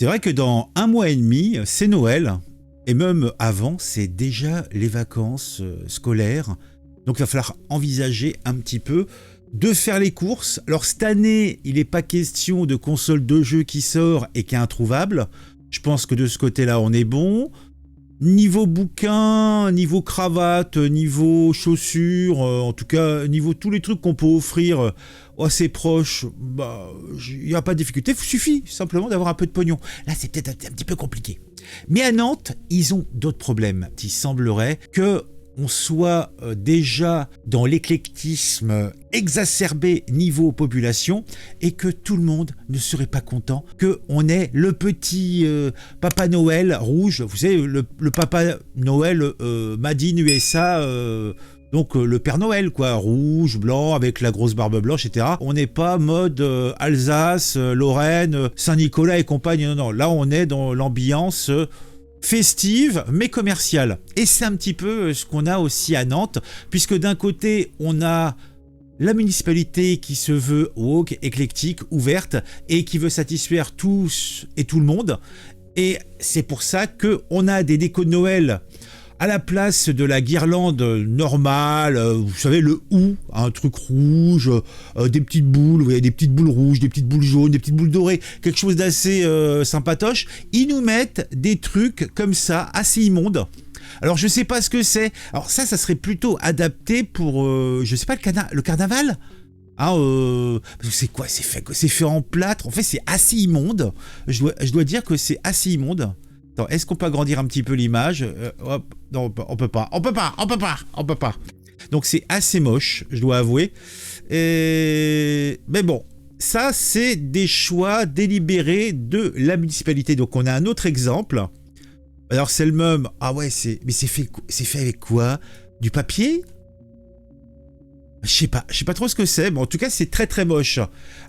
C'est vrai que dans un mois et demi, c'est Noël, et même avant, c'est déjà les vacances scolaires. Donc il va falloir envisager un petit peu de faire les courses. Alors cette année, il n'est pas question de console de jeu qui sort et qui est introuvable. Je pense que de ce côté-là, on est bon. Niveau bouquin, niveau cravate, niveau chaussures, en tout cas, niveau tous les trucs qu'on peut offrir à ses proches, il n'y a pas de difficulté. Il suffit simplement d'avoir un peu de pognon. Là, c'est peut-être un petit peu compliqué. Mais à Nantes, ils ont d'autres problèmes. Il semblerait que on soit déjà dans l'éclectisme exacerbé niveau population et que tout le monde ne serait pas content qu'on ait le petit Papa Noël rouge, vous savez, le Papa Noël Made in USA, donc le Père Noël, quoi, rouge, blanc, avec la grosse barbe blanche, etc. On n'est pas mode Alsace, Lorraine, Saint-Nicolas et compagnie, non, là on est dans l'ambiance festive mais commerciale. Et c'est un petit peu ce qu'on a aussi à Nantes, puisque d'un côté on a la municipalité qui se veut woke, éclectique, ouverte et qui veut satisfaire tous et tout le monde. Et c'est pour ça qu'on a des décos de Noël à la place de la guirlande normale, vous savez, le hou, un truc rouge, des petites boules, vous voyez, des petites boules rouges, des petites boules jaunes, des petites boules dorées, quelque chose d'assez sympatoche. Ils nous mettent des trucs comme ça, assez immondes. Alors je sais pas ce que c'est. Alors ça serait plutôt adapté pour, je sais pas, le carnaval. C'est quoi? C'est fait en plâtre. En fait, c'est assez immonde. Je dois dire que c'est assez immonde. Attends, est-ce qu'on peut agrandir un petit peu l'image? Non, on peut pas. Donc c'est assez moche, je dois avouer. Mais bon, ça c'est des choix délibérés de la municipalité. Donc on a un autre exemple. Alors c'est le même. Ah ouais, mais c'est fait avec quoi? Du papier? Je sais pas trop ce que c'est, mais en tout cas c'est très très moche.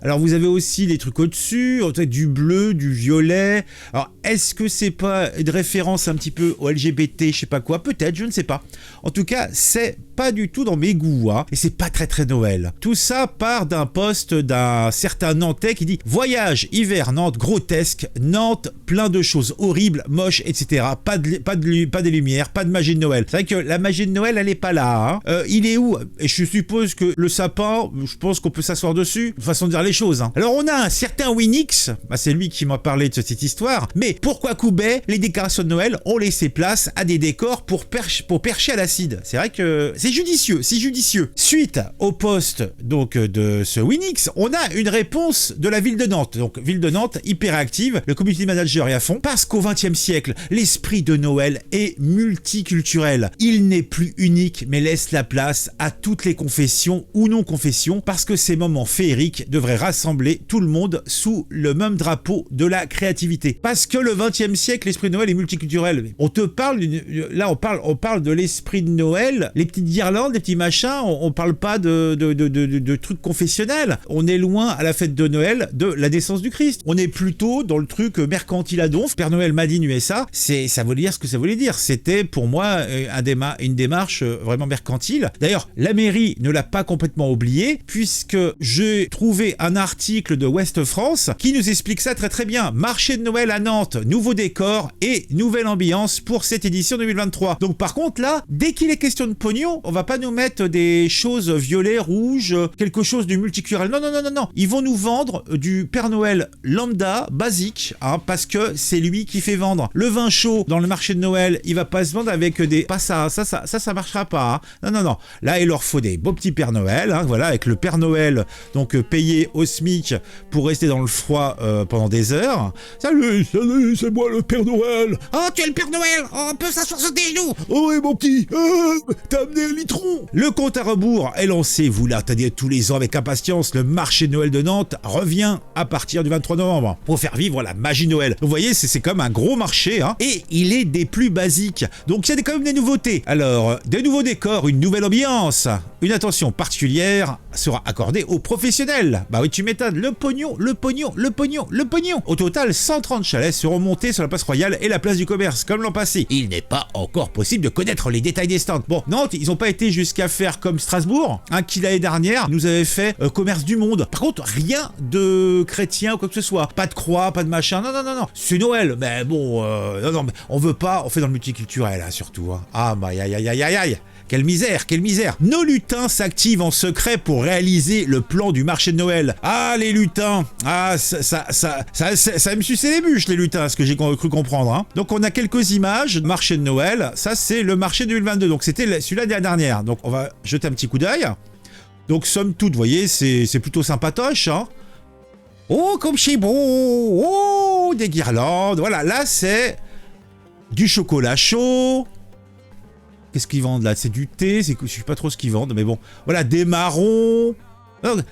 Alors vous avez aussi les trucs au-dessus, du bleu, du violet. Alors est-ce que c'est pas une référence un petit peu au LGBT, je sais pas quoi? Peut-être, je ne sais pas. En tout cas, c'est pas du tout dans mes goûts, hein, et c'est pas très très Noël. Tout ça part d'un post d'un certain Nantais qui dit « Voyage hiver Nantes grotesque, Nantes plein de choses horribles, moches, etc. Pas de lumière, pas de magie de Noël. » C'est vrai que la magie de Noël, elle est pas là. Hein. Il est où? Et je suppose que le sapin, je pense qu'on peut s'asseoir dessus, façon de dire les choses. Hein. Alors on a un certain Winix, c'est lui qui m'a parlé de cette histoire, mais pourquoi Koubet, les décorations de Noël ont laissé place à des décors pour percher à l'acide? C'est vrai que c'est judicieux. Suite au poste donc de ce Winix, on a une réponse de la ville de Nantes. Donc ville de Nantes hyper active, le community manager est à fond, parce qu'au XXe siècle, l'esprit de Noël est multiculturel. Il n'est plus unique, mais laisse la place à toutes les confessions ou non-confessions, parce que ces moments féeriques devraient rassembler tout le monde sous le même drapeau de la créativité. Parce que le XXe siècle, l'esprit de Noël est multiculturel. On te parle, on parle de l'esprit de Noël, les petites guirlandes, les petits machins, on parle pas de trucs confessionnels. On est loin à la fête de Noël de la naissance du Christ. On est plutôt dans le truc mercantile à donf. Père Noël Made in USA, ça voulait dire ce que ça voulait dire. C'était pour moi une démarche vraiment mercantile. D'ailleurs, la mairie ne l'a pas complètement oublié, puisque j'ai trouvé un article de Ouest France qui nous explique ça très très bien. Marché de Noël à Nantes, nouveau décor et nouvelle ambiance pour cette édition 2023. Donc par contre là, dès qu'il est question de pognon, on va pas nous mettre des choses violet, rouge, quelque chose du multiculturel. Non. Ils vont nous vendre du Père Noël lambda, basique, hein, parce que c'est lui qui fait vendre. Le vin chaud dans le marché de Noël, il va pas se vendre avec des... Pas ça marchera pas. Hein. Non. Là, il leur faut des beaux petits Père Noël, hein, voilà, avec le Père Noël donc payé au SMIC pour rester dans le froid pendant des heures. Salut, c'est moi le Père Noël. Oh, tu es le Père Noël. Oh, on peut s'asseoir sur tes genoux. Oh oui, mon petit, t'as amené un litron. Le compte à rebours est lancé, vous l'attendez tous les ans avec impatience. Le marché de Noël de Nantes revient à partir du 23 novembre pour faire vivre la magie de Noël. Donc, vous voyez, c'est comme un gros marché, hein, et il est des plus basiques. Donc il y a quand même des nouveautés. Alors, des nouveaux décors, une nouvelle ambiance, une attention attention particulière sera accordée aux professionnels. Bah oui, tu m'étonnes, le pognon, le pognon, le pognon, le pognon. Au total, 130 chalets seront montés sur la place Royale et la place du commerce, comme l'an passé. Il n'est pas encore possible de connaître les détails des stands. Bon, Nantes, ils n'ont pas été jusqu'à faire comme Strasbourg, qui l'année dernière nous avait fait commerce du monde. Par contre, rien de chrétien ou quoi que ce soit. Pas de croix, pas de machin. Non, non, non, non. C'est Noël. Mais bon, non, non, mais on veut pas. On fait dans le multiculturel, hein, surtout. Hein. Ah, bah, aïe, aïe, aïe, aïe, aïe. Quelle misère, quelle misère. Nos lutins s'activent en secret pour réaliser le plan du marché de Noël. Ah, les lutins. Ah, ça me suçait les bûches, les lutins, ce que j'ai cru comprendre. Hein. Donc, on a quelques images de marché de Noël. Ça, c'est le marché 2022. Donc, c'était celui-là de la dernière. Donc, on va jeter un petit coup d'œil. Donc, somme toute, vous voyez, c'est plutôt sympatoche. Hein. Oh, comme c'est beau. Oh, des guirlandes. Voilà, là, c'est du chocolat chaud. Qu'est-ce qu'ils vendent là? C'est du thé, je sais pas trop ce qu'ils vendent, mais bon. Voilà, des marrons.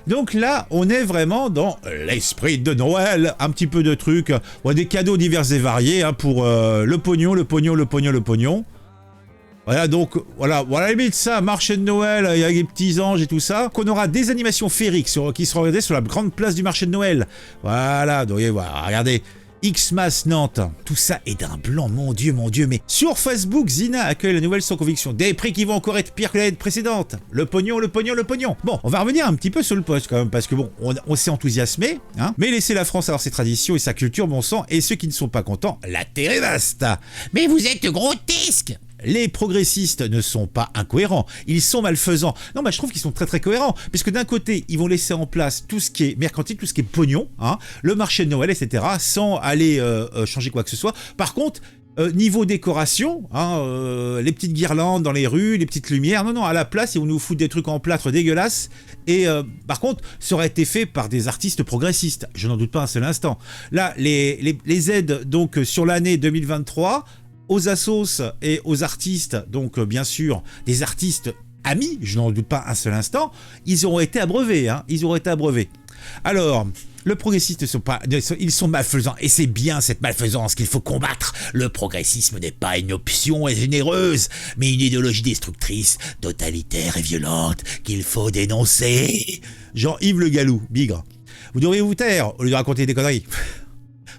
Donc là, on est vraiment dans l'esprit de Noël. Un petit peu de trucs. Ouais, des cadeaux divers et variés hein, pour le pognon, le pognon, le pognon, le pognon. Voilà, donc, voilà, à la limite, ça, marché de Noël, il y a les petits anges et tout ça. Qu'on aura des animations féeriques qui seront regardées sur la grande place du marché de Noël. Voilà, donc, voilà, regardez. Xmas Nantes, tout ça est d'un blanc, mon Dieu, mais sur Facebook, Zina accueille la nouvelle sans conviction. Des prix qui vont encore être pires que l'année précédente. Le pognon, le pognon, le pognon. Bon, on va revenir un petit peu sur le poste quand même, parce que bon, on s'est enthousiasmé, hein, mais laissez la France avoir ses traditions et sa culture, bon sang, et ceux qui ne sont pas contents, la terre est vaste. Mais vous êtes grotesque. Les progressistes ne sont pas incohérents, ils sont malfaisants. Non, je trouve qu'ils sont très très cohérents, puisque d'un côté, ils vont laisser en place tout ce qui est mercantile, tout ce qui est pognon, hein, le marché de Noël, etc., sans aller changer quoi que ce soit. Par contre, niveau décoration, hein, les petites guirlandes dans les rues, les petites lumières, non, à la place, ils vont nous foutre des trucs en plâtre dégueulasses. Et par contre, ça aurait été fait par des artistes progressistes, je n'en doute pas un seul instant. Là, les aides donc sur l'année 2023... aux assos et aux artistes, donc bien sûr des artistes amis, je n'en doute pas un seul instant, ils auront été abreuvés, hein, ils auront été abreuvés. Alors, le progressiste, ils sont malfaisants, et c'est bien cette malfaisance qu'il faut combattre. Le progressisme n'est pas une option généreuse, mais une idéologie destructrice, totalitaire et violente qu'il faut dénoncer. Jean-Yves Le Gallou, bigre. Vous devriez vous taire au lieu de raconter des conneries.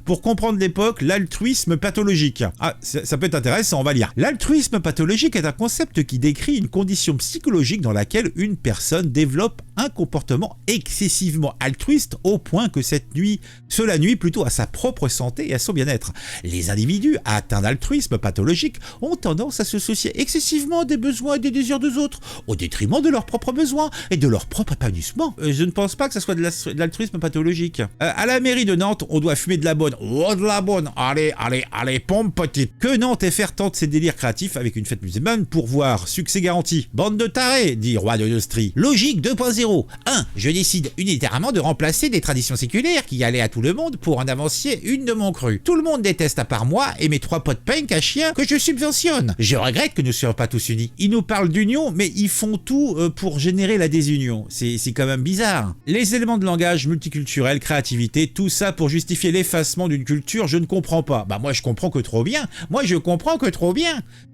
Pour comprendre l'époque, l'altruisme pathologique. Ah, ça peut être intéressant, on va lire. L'altruisme pathologique est un concept qui décrit une condition psychologique dans laquelle une personne développe un comportement excessivement altruiste au point que cela nuit plutôt à sa propre santé et à son bien-être. Les individus atteints d'altruisme pathologique ont tendance à se soucier excessivement des besoins et des désirs des autres, au détriment de leurs propres besoins et de leur propre épanouissement. Je ne pense pas que ça soit de l'altruisme pathologique. À la mairie de Nantes, on doit fumer de la bonne. Oh, de la bonne. Allez, pompe petite. Que Nantes FR tente ses délires créatifs avec une fête musulmane pour voir. Succès garanti. Bande de tarés, dit Roi de Nostrie. Logique 2.0. 1. Je décide unilatéralement de remplacer des traditions séculaires qui allaient à tout le monde pour en avancier une de mon cru. Tout le monde déteste à part moi et mes 3 potes punk à chiens que je subventionne. Je regrette que nous ne soyons pas tous unis. Ils nous parlent d'union, mais ils font tout pour générer la désunion. C'est quand même bizarre. Les éléments de langage multiculturel, créativité, tout ça pour justifier l'effacement d'une culture, je ne comprends pas. Bah moi je comprends que trop bien.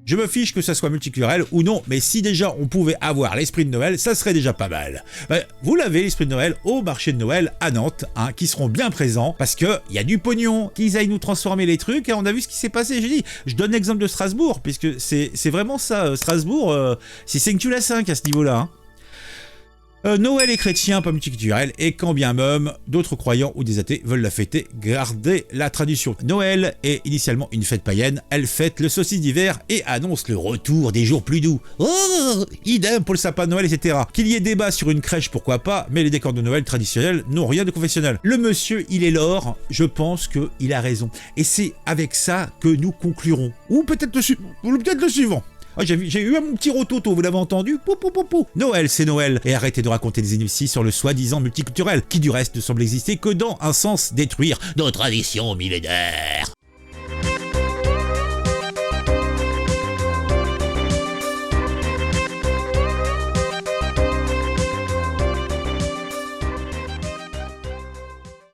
Je me fiche que ça soit multiculturel ou non, mais si déjà on pouvait avoir l'esprit de Noël, ça serait déjà pas mal. Vous l'avez, l'esprit de Noël, au marché de Noël à Nantes, hein, qui seront bien présents, parce que il y a du pognon, qu'ils aillent nous transformer les trucs, et on a vu ce qui s'est passé. J'ai dit, je donne l'exemple de Strasbourg, puisque c'est vraiment ça, Strasbourg, c'est 5 à 5 à ce niveau-là. Hein. Noël est chrétien, pas multiculturel, et quand bien même d'autres croyants ou des athées veulent la fêter, garder la tradition. Noël est initialement une fête païenne, elle fête le solstice d'hiver et annonce le retour des jours plus doux. Oh, idem pour le sapin de Noël, etc. Qu'il y ait débat sur une crèche, pourquoi pas, mais les décors de Noël traditionnels n'ont rien de confessionnel. Le monsieur, il est l'or, je pense qu'il a raison. Et c'est avec ça que nous conclurons. Ou peut-être le suivant. Ah, j'ai eu un petit rototo, vous l'avez entendu? Noël, c'est Noël. Et arrêtez de raconter des inepties sur le soi-disant multiculturel, qui du reste ne semble exister que dans un sens détruire nos traditions millénaires.